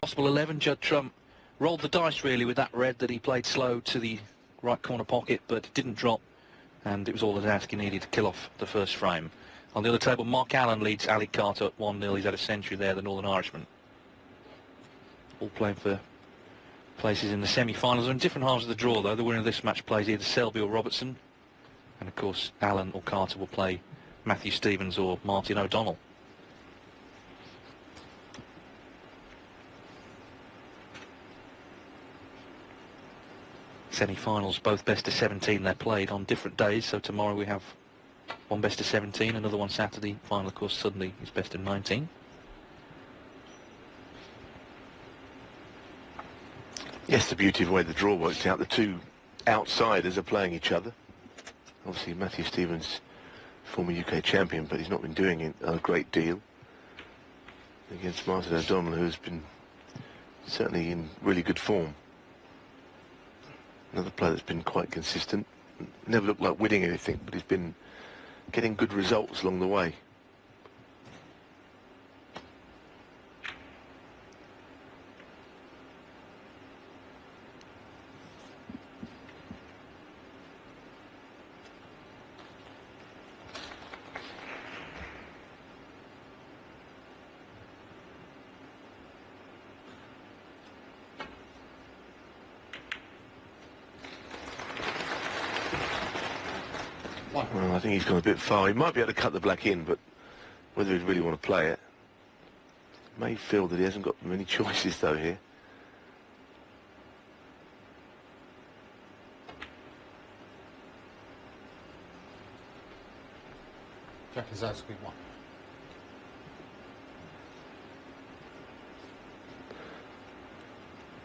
possible 11. Judd Trump rolled the dice really with that red that he played slow to the right corner pocket, but it didn't drop, and it was all Lisowski needed to kill off the first frame. On the other table, Mark Allen leads Ali Carter at 1-0. He's had a century there, the Northern Irishman. All playing for places in the semi-finals. They're in different halves of the draw, though. The winner of this match plays either Selby or Robertson. And, of course, Allen or Carter will play Matthew Stevens or Martin O'Donnell. Semi-finals, both best of 17. They're played on different days, so tomorrow we have one best of 17, another one Saturday. Final, of course, Sunday is best of 19. Yes, the beauty of the way the draw works out. The two outsiders are playing each other. Obviously, Matthew Stevens, former UK champion, but he's not been doing it a great deal against Martin O'Donnell, who's been certainly in really good form. Another player that's been quite consistent. Never looked like winning anything, but he's been getting good results along the way. Well, I think he's gone a bit far. He might be able to cut the black in, but whether he'd really want to play it. May feel that he hasn't got many choices, though, here. Jack Lisowski, 1.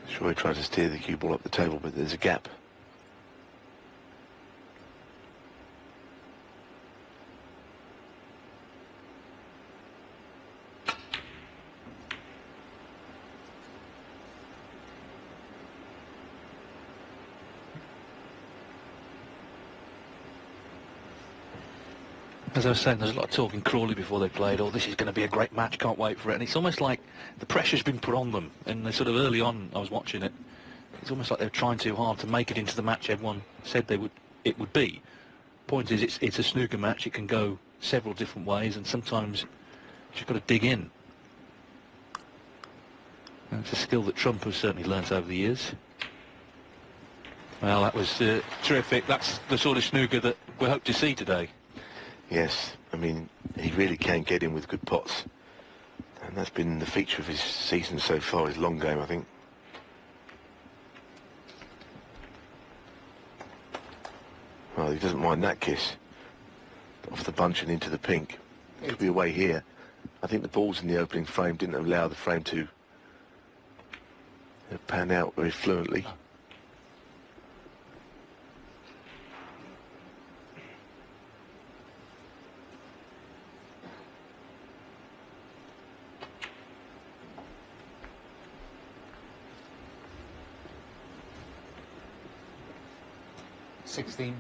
Sure, he tries to steer the cue ball up the table, but there's a gap. As I was saying, there's a lot of talk in Crawley before they played, oh, this is going to be a great match, can't wait for it. And it's almost like the pressure's been put on them. And they sort of early on, I was watching it, it's almost like they were trying too hard to make it into the match everyone said it would be. Point is, it's a snooker match. It can go several different ways, and sometimes you've got to dig in. And it's a skill that Trump has certainly learnt over the years. Well, that was terrific. That's the sort of snooker that we hope to see today. Yes, I mean, he really can get in with good pots. And that's been the feature of his season so far, his long game, I think. Well, he doesn't mind that kiss. Off the bunch and into the pink. Could be away here. I think the balls in the opening frame didn't allow the frame to pan out very fluently. 16.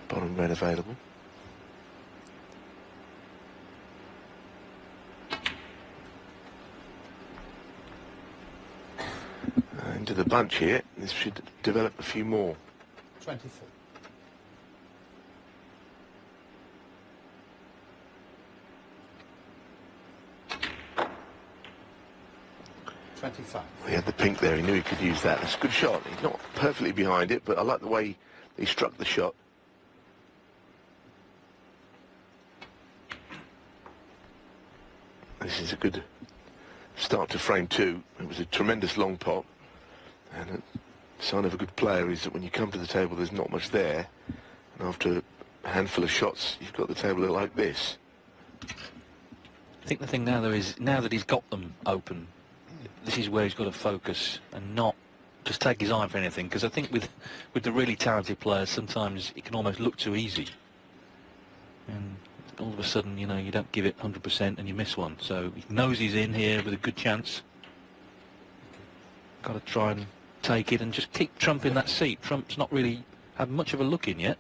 Bottom red available. Into the bunch here. This should develop a few more. 24. He had the pink there, he knew he could use that. It's a good shot. He's not perfectly behind it, but I like the way he struck the shot. This is a good start to frame 2. It was a tremendous long pot, and a sign of a good player is that when you come to the table there's not much there, and after a handful of shots you've got the table like this. I think the thing now though is, now that he's got them open, this is where he's got to focus and not just take his eye for anything, because I think with the really talented players sometimes it can almost look too easy, and all of a sudden, you know, you don't give it 100% and you miss one. So he knows he's in here with a good chance. Got to try and take take it and just keep Trump in that seat. Trump's not really had much of a look in yet.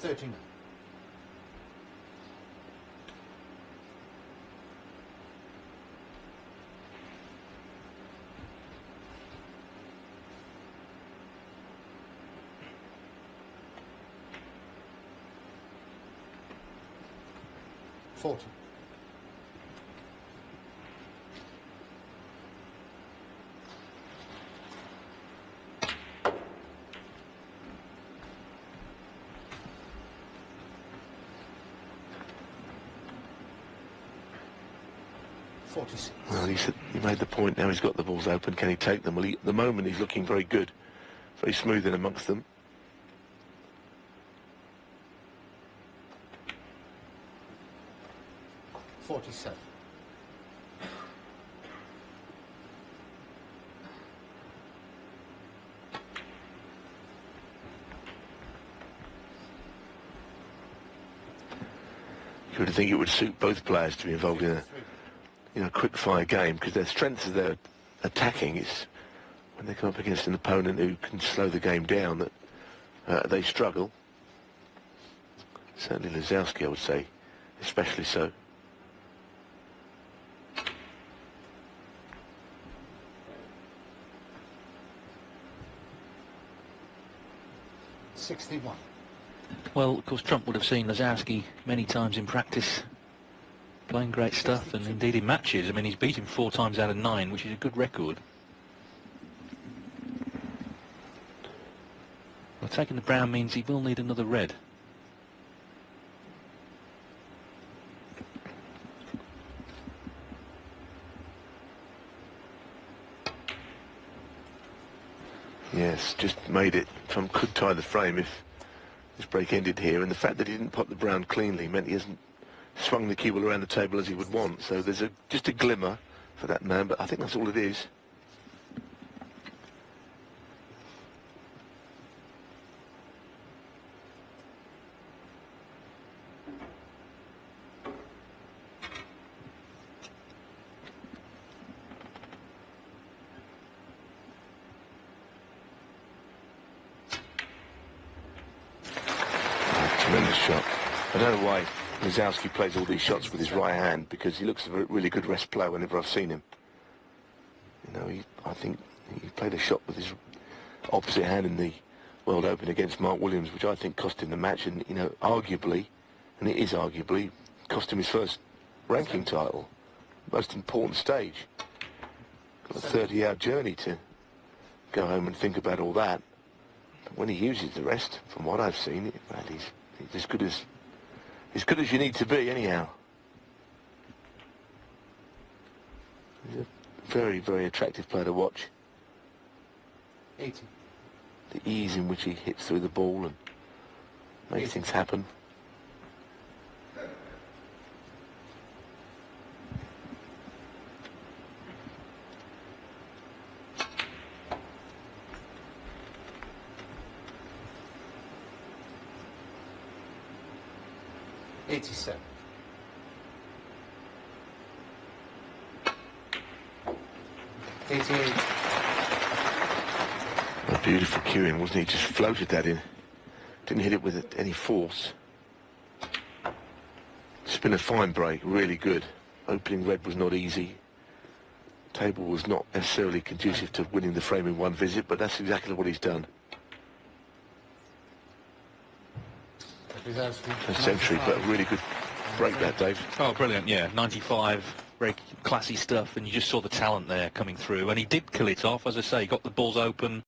$39. $40. $46. Well, he made the point. Now he's got the balls open. Can he take them? Well, at the moment he's looking very good, very smooth in amongst them. $47. You would think it would suit both players to be involved in a quick-fire game, because their strength of their attacking is when they come up against an opponent who can slow the game down, that they struggle. Certainly Lisowski, I would say, especially so. $61. Well, of course, Trump would have seen Lisowski many times in practice, playing great stuff, and indeed in matches. I mean, he's beaten 4 times out of 9, which is a good record. Well, taking the brown means he will need another red. Yes, just made it. Trump could tie the frame if this break ended here, and the fact that he didn't pop the brown cleanly meant he hasn't swung the cue ball around the table as he would want. So there's just a glimmer for that man, but I think that's all it is. Tremendous shot. I don't know why Lisowski plays all these shots with his right hand, because he looks a really good rest player whenever I've seen him. You know, I think he played a shot with his opposite hand in the World Open against Mark Williams, which I think cost him the match, and, you know, arguably, and it is arguably, cost him his first ranking title. Most important stage. Got a 30-hour journey to go home and think about all that. But when he uses the rest, from what I've seen, well, he's as good as you need to be, anyhow. He's a very, very attractive player to watch. 80. The ease in which he hits through the ball and makes things happen. $87. $88. A beautiful cueing, wasn't he? Just floated that in. Didn't hit it with any force. It's been a fine break, really good. Opening red was not easy. Table was not necessarily conducive to winning the frame in one visit, but that's exactly what he's done. A century, but a really good break that, Dave. Oh, brilliant, yeah. 95, very classy stuff, and you just saw the talent there coming through. And he did kill it off, as I say, he got the balls open.